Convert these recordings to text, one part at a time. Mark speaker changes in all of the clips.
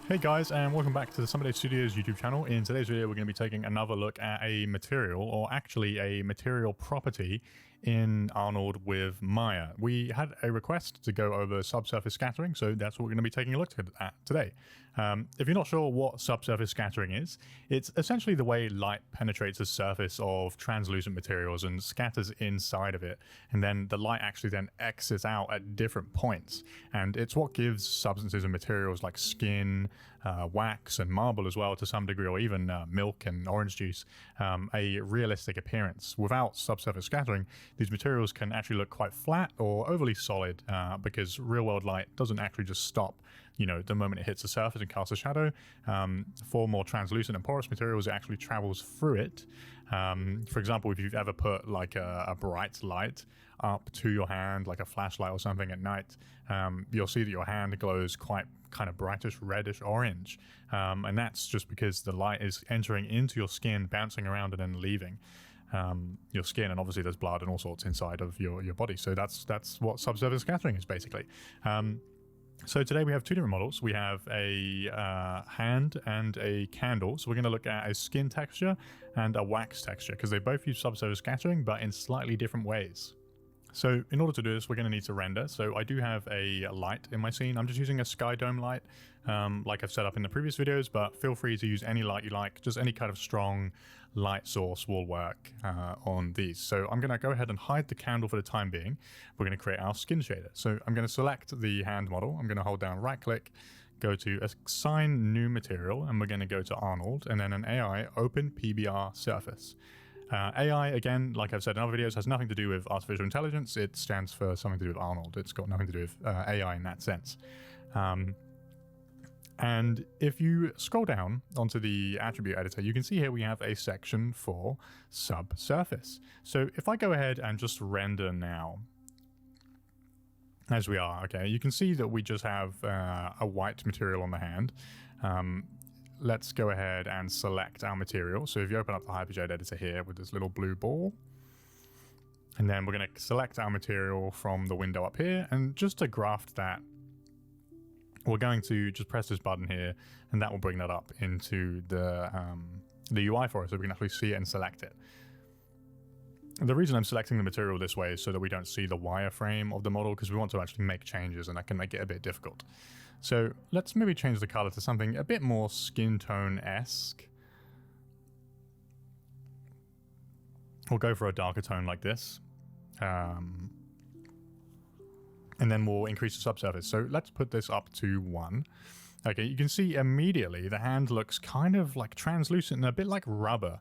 Speaker 1: Hey guys, and welcome back to the Summer Day Studios YouTube channel. In today's video, we're going to be taking another look at a material, or actually a material property in Arnold with Maya. We had a request to go over subsurface scattering, so that's what we're going to be taking a look at today. If you're not sure what subsurface scattering is, it's essentially the way light penetrates the surface of translucent materials and scatters inside of it, and then the light actually then exits out at different points. And it's what gives substances and materials like skin, wax and marble as well to some degree, or even milk and orange juice, a realistic appearance. Without subsurface scattering, these materials can actually look quite flat or overly solid because real world light doesn't actually just stop, the moment it hits the surface and casts a shadow. For more translucent and porous materials, it actually travels through it. For example, if you've ever put like a bright light up to your hand, like a flashlight or something at night, you'll see that your hand glows quite kind of brightish reddish orange, and that's just because the light is entering into your skin, bouncing around and then leaving your skin, and obviously there's blood and all sorts inside of your body. So that's what subsurface scattering is basically. So today we have two different models. We have a hand and a candle. So we're going to look at a skin texture and a wax texture because they both use subsurface scattering but in slightly different ways. So in order to do this, we're going to need to render. So I do have a light in my scene. I'm just using a sky dome light, like I've set up in the previous videos, but feel free to use any light you like. Just any kind of strong light source will work on these. So I'm going to go ahead and hide the candle for the time being. We're going to create our skin shader. So I'm going to select the hand model. I'm going to hold down right click, go to assign new material, and we're going to go to Arnold and then an AI open PBR surface. AI, again, like I've said in other videos, has nothing to do with artificial intelligence. It stands for something to do with Arnold. It's got nothing to do with AI in that sense. And if you scroll down onto the attribute editor, you can see here we have a section for subsurface. So if I go ahead and just render now, as we are, okay, you can see that we just have a white material on the hand. Let's go ahead and select our material. So if you open up the Hypershade editor here with this little blue ball, and then we're going to select our material from the window up here, and just to graft that, we're going to just press this button here, and that will bring that up into the UI for us, so we can actually see it and select it. The reason I'm selecting the material this way is so that we don't see the wireframe of the model, because we want to actually make changes, and that can make it a bit difficult. So let's maybe change the color to something a bit more skin tone-esque. We'll go for a darker tone like this. And then we'll increase the subsurface. So let's put this up to 1. Okay, you can see immediately the hand looks kind of like translucent and a bit like rubber.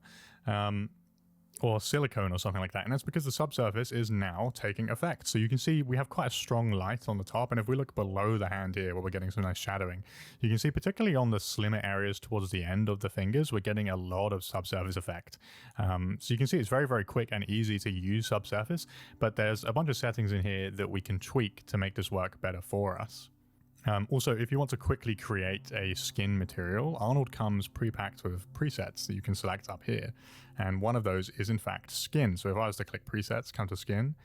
Speaker 1: Or silicone or something like that, and that's because the subsurface is now taking effect. So you can see we have quite a strong light on the top, and if we look below the hand here where we're getting some nice shadowing, you can see particularly on the slimmer areas towards the end of the fingers, we're getting a lot of subsurface effect. So you can see it's very, very quick and easy to use subsurface, but there's a bunch of settings in here that we can tweak to make this work better for us. Also, if you want to quickly create a skin material, Arnold comes pre-packed with presets that you can select up here. And one of those is in fact skin. So if I was to click presets, come to skin,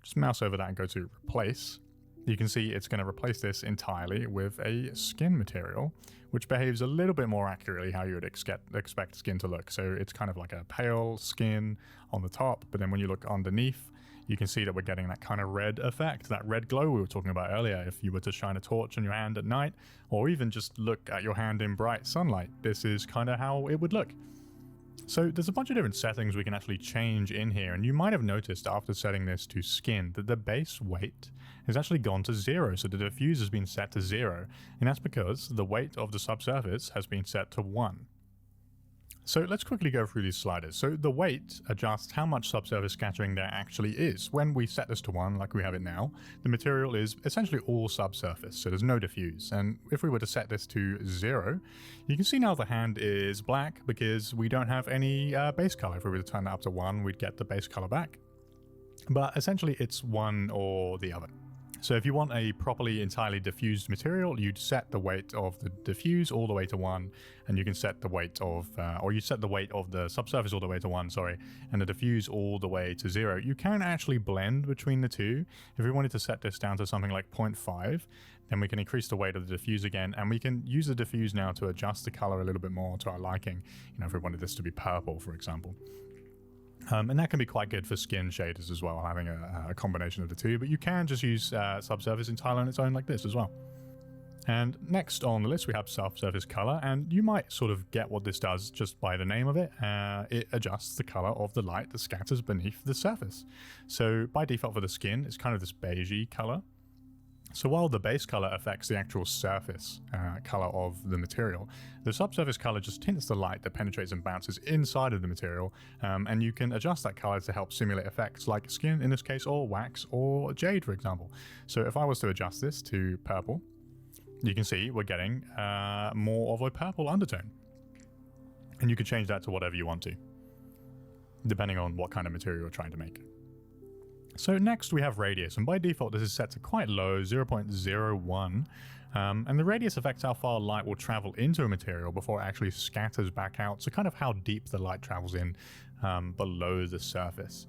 Speaker 1: just mouse over that and go to replace, you can see it's going to replace this entirely with a skin material, which behaves a little bit more accurately how you would expect skin to look. So it's kind of like a pale skin on the top, but then when you look underneath, you can see that we're getting that kind of red effect, that red glow we were talking about earlier. If you were to shine a torch on your hand at night, or even just look at your hand in bright sunlight, this is kind of how it would look. So there's a bunch of different settings we can actually change in here, and you might have noticed after setting this to skin that the base weight has actually gone to 0, so the diffuse has been set to 0, and that's because the weight of the subsurface has been set to 1. So let's quickly go through these sliders. So the weight adjusts how much subsurface scattering there actually is. When we set this to 1, like we have it now, the material is essentially all subsurface, so there's no diffuse. And if we were to set this to 0, you can see now the hand is black because we don't have any base color. If we were to turn that up to 1, we'd get the base color back. But essentially it's one or the other. So if you want a properly entirely diffused material, you'd set the weight of the diffuse all the way to 1, and you can set the weight of, or you set the weight of the subsurface all the way to 1, sorry, and the diffuse all the way to 0. You can actually blend between the two. If we wanted to set this down to something like 0.5, then we can increase the weight of the diffuse again, and we can use the diffuse now to adjust the color a little bit more to our liking. You know, if we wanted this to be purple, for example. And that can be quite good for skin shaders as well, having a combination of the two, but you can just use Subsurface entirely on its own like this as well. And next on the list we have Subsurface Colour, and you might sort of get what this does just by the name of it. It adjusts the colour of the light that scatters beneath the surface. So by default for the skin, it's kind of this beigey colour. So while the base color affects the actual surface color of the material, the subsurface color just tints the light that penetrates and bounces inside of the material, and you can adjust that color to help simulate effects like skin in this case, or wax, or jade, for example. So if I was to adjust this to purple, you can see we're getting more of a purple undertone. And you can change that to whatever you want to, depending on what kind of material you're trying to make. So next we have radius, and by default this is set to quite low, 0.01, and the radius affects how far light will travel into a material before it actually scatters back out, so kind of how deep the light travels in below the surface.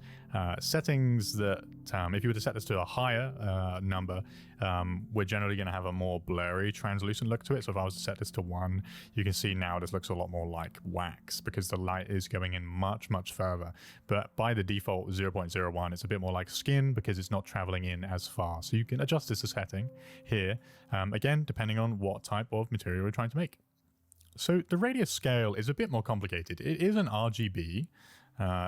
Speaker 1: Settings that, if you were to set this to a higher number, we're generally going to have a more blurry, translucent look to it. So if I was to set this to 1, you can see now this looks a lot more like wax because the light is going in much, much further. But by the default 0.01, it's a bit more like skin because it's not traveling in as far. So you can adjust this setting here, again, depending on what type of material you're trying to make. So the radius scale is a bit more complicated. It is an RGB,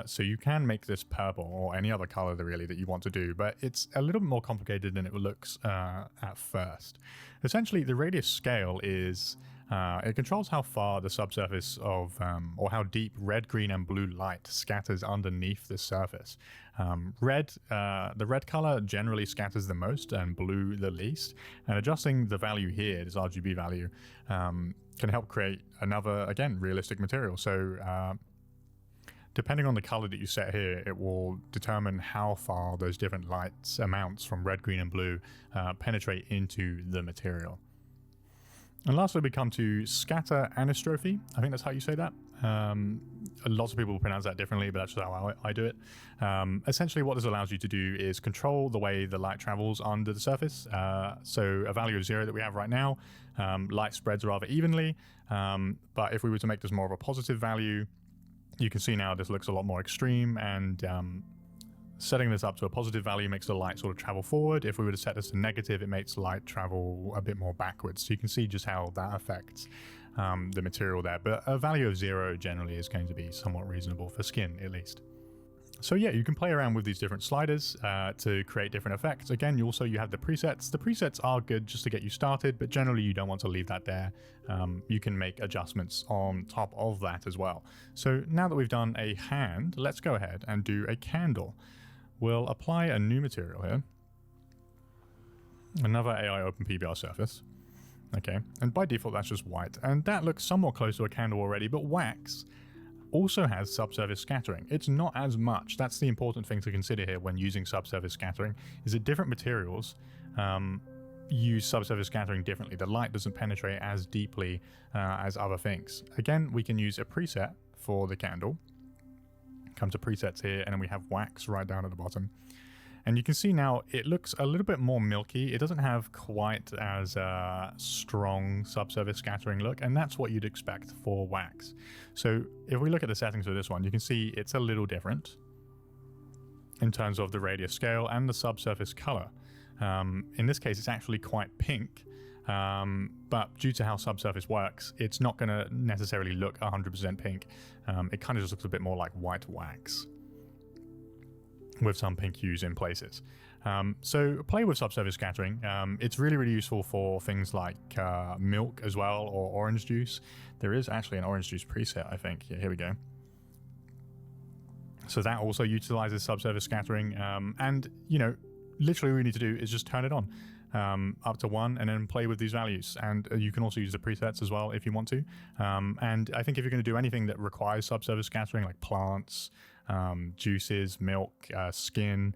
Speaker 1: so you can make this purple or any other color really that you want to do, but it's a little bit more complicated than it looks at first. Essentially, the radius scale is, it controls how far the subsurface of, or how deep red, green, and blue light scatters underneath the surface. The red color generally scatters the most and blue the least, and adjusting the value here, this RGB value, can help create another, again, realistic material. So depending on the color that you set here, it will determine how far those different lights amounts from red, green, and blue penetrate into the material. And lastly, we come to Scatter Anisotropy. I think that's how you say that. Lots of people pronounce that differently, but that's just how I do it. Essentially, what this allows you to do is control the way the light travels under the surface. So a value of 0 that we have right now, light spreads rather evenly. But if we were to make this more of a positive value, you can see now this looks a lot more extreme, and setting this up to a positive value makes the light sort of travel forward. If we were to set this to negative, it makes light travel a bit more backwards. So you can see just how that affects the material there. But a value of 0 generally is going to be somewhat reasonable for skin, at least. So yeah, you can play around with these different sliders to create different effects. Again, you have the presets. The presets are good just to get you started, but generally you don't want to leave that there. You can make adjustments on top of that as well. So now that we've done a hand, let's go ahead and do a candle. We'll apply a new material here. Another AI Open PBR surface. Okay, and by default that's just white, and that looks somewhat close to a candle already, but wax also has subsurface scattering. It's not as much. That's the important thing to consider here when using subsurface scattering, is that different materials use subsurface scattering differently. The light doesn't penetrate as deeply as other things. Again, we can use a preset for the candle. Come to presets here, and then we have wax right down at the bottom. And you can see now it looks a little bit more milky. It doesn't have quite as strong subsurface scattering look, and that's what you'd expect for wax. So if we look at the settings for this one, you can see it's a little different in terms of the radius scale and the subsurface color. In this case, it's actually quite pink, but due to how subsurface works, it's not going to necessarily look 100% pink. It kind of just looks a bit more like white wax, with some pink hues in places. So play with subsurface scattering. It's really, really useful for things like milk as well, or orange juice. There is actually an orange juice preset, I think. Yeah, here we go. So that also utilizes subsurface scattering. And, you know, literally all we need to do is just turn it on up to 1 and then play with these values. And you can also use the presets as well if you want to. And I think if you're going to do anything that requires subsurface scattering, like plants, juices, milk, skin,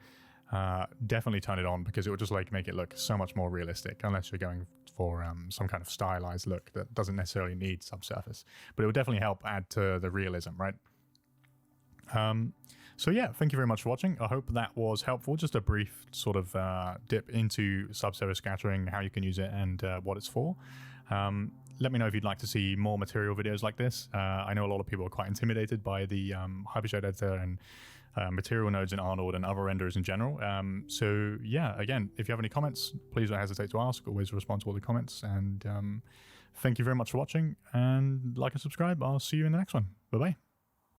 Speaker 1: definitely turn it on, because it will just like make it look so much more realistic, unless you're going for some kind of stylized look that doesn't necessarily need subsurface. But it will definitely help add to the realism, right? So yeah, thank you very much for watching. I hope that was helpful. Just a brief sort of dip into subsurface scattering, how you can use it, and what it's for. Let me know if you'd like to see more material videos like this. I know a lot of people are quite intimidated by the Hypershade editor and material nodes in Arnold and other renderers in general. So yeah, again, if you have any comments, please don't hesitate to ask. Always respond to all the comments. And thank you very much for watching. And like and subscribe. I'll see you in the next one. Bye-bye.